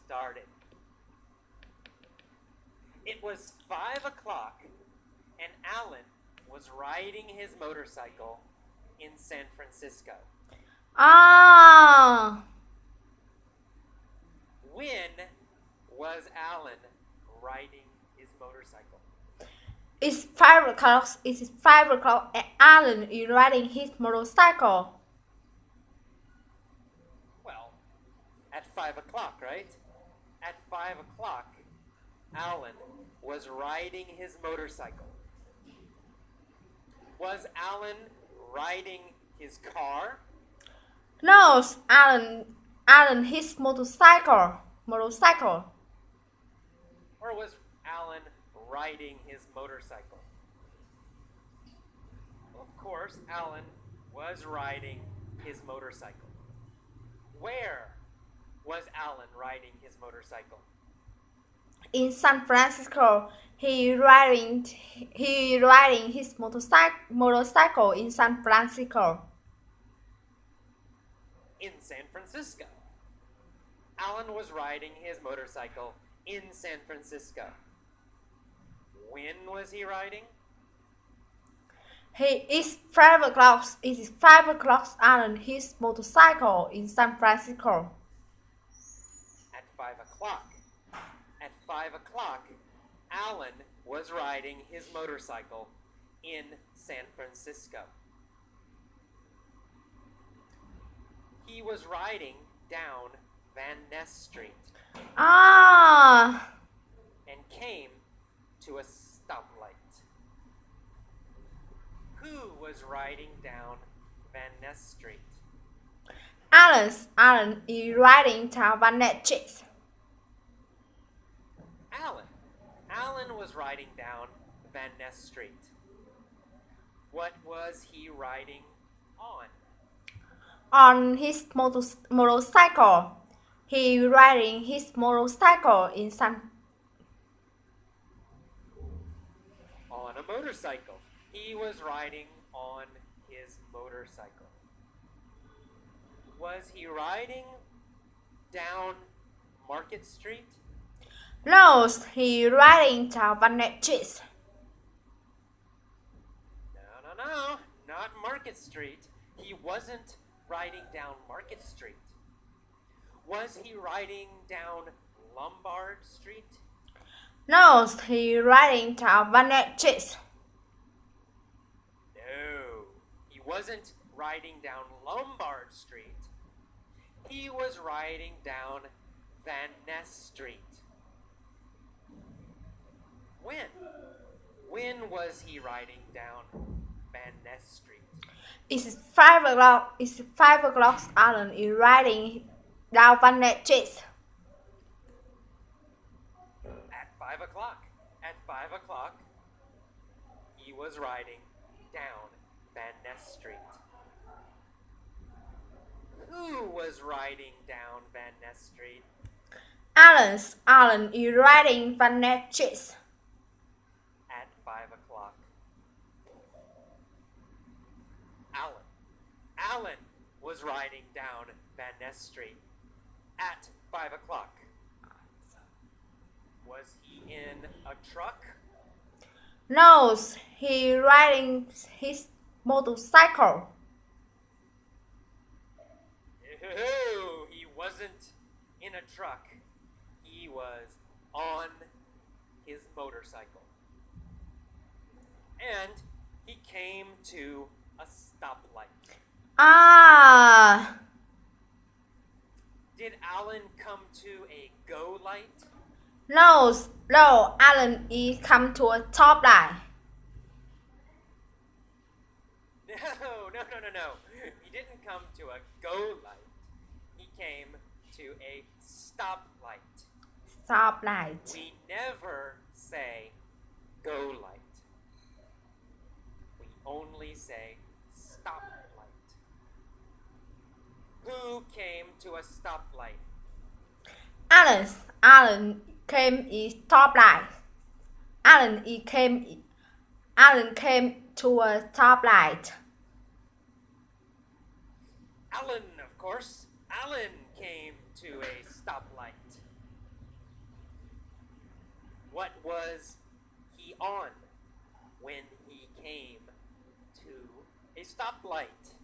started. It was 5 o'clock, and Alan was riding his motorcycle in San Francisco. When was Alan riding his motorcycle? It's 5 o'clock. It's 5 o'clock and Alan is riding his motorcycle. Well, at 5 o'clock, right? At 5 o'clock, Alan was riding his motorcycle. Was Alan riding his car? No, Alan his motorcycle. Or was Alan riding his motorcycle? Of course, Alan was riding his motorcycle. Where was Alan riding his motorcycle? In San Francisco, he riding his motorcycle in San Francisco. In San Francisco. Alan was riding his motorcycle in San Francisco. When was he riding? It's 5 o'clock. It is 5 o'clock. Alan his motorcycle in San Francisco. At 5 o'clock. At 5 o'clock, Alan was riding his motorcycle in San Francisco. He was riding down Van Ness Street and came to a stoplight. Who was riding down Van Ness Street? Alan is riding down Van Ness Street. Alan was riding down Van Ness Street. What was he riding on? On his motorcycle. He riding his motorcycle in On a motorcycle. He was riding on his motorcycle. Was he riding down Market Street? No, he riding down Van Ness Street. No, not Market Street. He wasn't riding down Market Street. Was he riding down Lombard Street? No, he riding down Van Ness Street. No, he wasn't riding down Lombard Street. He was riding down Van Ness Street. When was he riding down Van Ness Street? It's 5 o'clock. It's 5 o'clock. Alan is riding down Van Ness Street. At 5 o'clock. At 5 o'clock, he was riding down Van Ness Street. Who was riding down Van Ness Street? Alan is riding Van Ness Street. At 5 o'clock. Alan was riding down Van Ness Street at 5 o'clock. Was he in a truck? No, he riding his motorcycle. No, he wasn't in a truck. He was on his motorcycle. And he came to a stoplight. Did Alan come to a go light? No, Alan is come to a top line. No. He didn't come to a go light. He came to a stoplight. Stoplight. We never say go light. We only say stoplight. Who came to a stoplight? Alan came is stoplight. Alan came to a stoplight. Alan, of course. Alan came to a stoplight. What was he on when he came to a stoplight?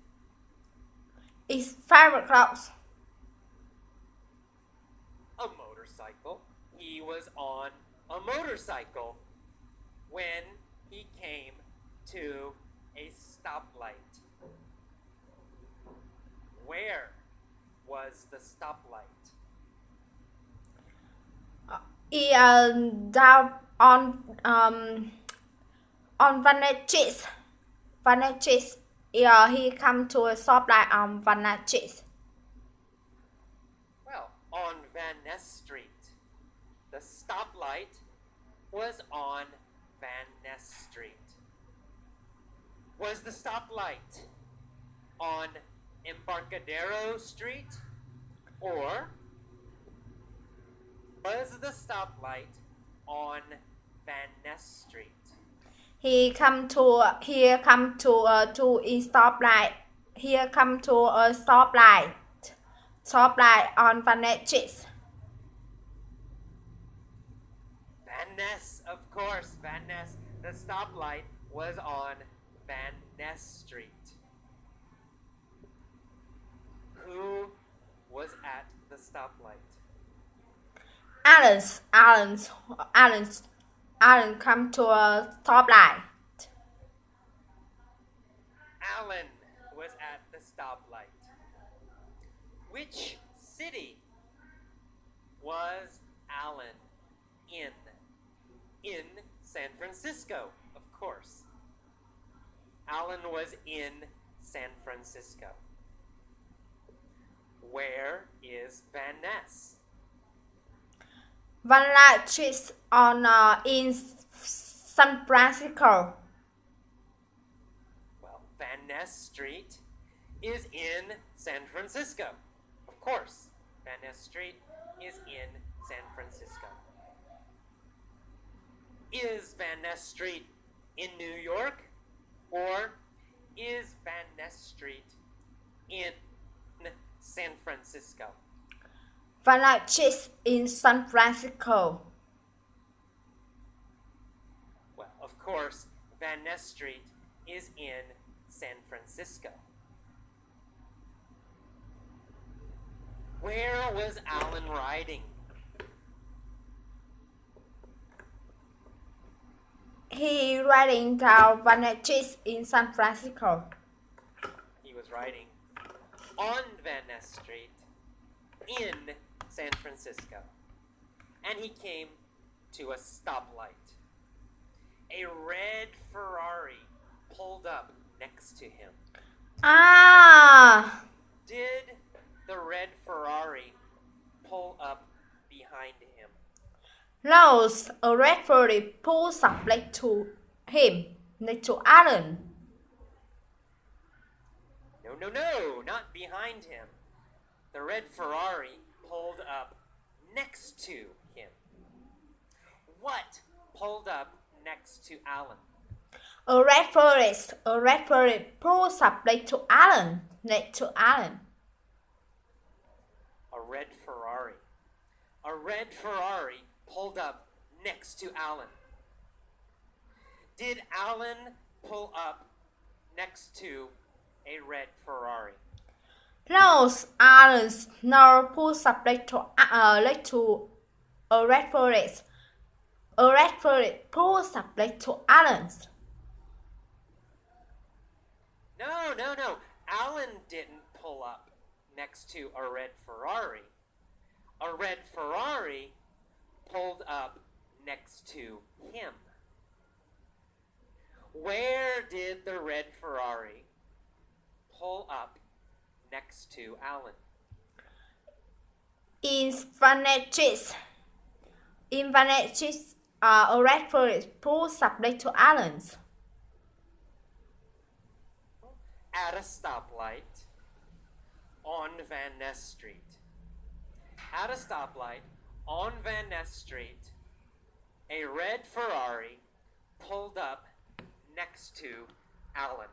It's 5 o'clock. A motorcycle. He was on a motorcycle when he came to a stoplight. Where was the stoplight? Down on Vanachis. Vanachis. He come to a stoplight on Vanachis. Well, on Van Ness Street. The stoplight was on Van Ness Street. Was the stoplight on Embarcadero Street? Or was the stoplight on Van Ness Street? Here come to a stoplight. Here come to a stoplight. Stoplight on Van Ness. Van Ness, of course, Van Ness. The stoplight was on Van Ness Street. Who was at the stoplight? Alan come to a stoplight. Alan was at the stoplight. Which city was Alan in? In San Francisco, of course. Alan was in San Francisco. Where is Van Ness? Van Ness on in San Francisco. Well, Van Ness Street is in San Francisco. Of course, Van Ness Street is in San Francisco. Is Van Ness Street in New York? Or is Van Ness Street in San Francisco? Van Ness in San Francisco. Well, of course, Van Ness Street is in San Francisco. Where was Alan riding? He riding down Van Ness in San Francisco. He was riding on Van Ness Street in San Francisco. And he came to a stoplight. A red Ferrari pulled up next to him. Ah! Did the red Ferrari pull up behind him? No, a red Ferrari pulls up next to him, next to Alan. No, not behind him. The red Ferrari pulled up next to him. What pulled up next to Alan? A red Ferrari pulls up next to Alan, next to Alan. A red Ferrari. A red Ferrari pulled up next to Alan. Did Alan pull up next to a red Ferrari? No, Alan never pulls up next to a red Ferrari. A red Ferrari pulls up next to Alan. No. Alan didn't pull up next to a red Ferrari. A red Ferrari pulled up next to him. Where did the red Ferrari pull up next to Alan? In Van Ness. In Van Ness, a red Ferrari pulls up next to Alan. At a stoplight on Van Ness Street. At a stoplight on Van Ness Street, a red Ferrari pulled up next to Alan.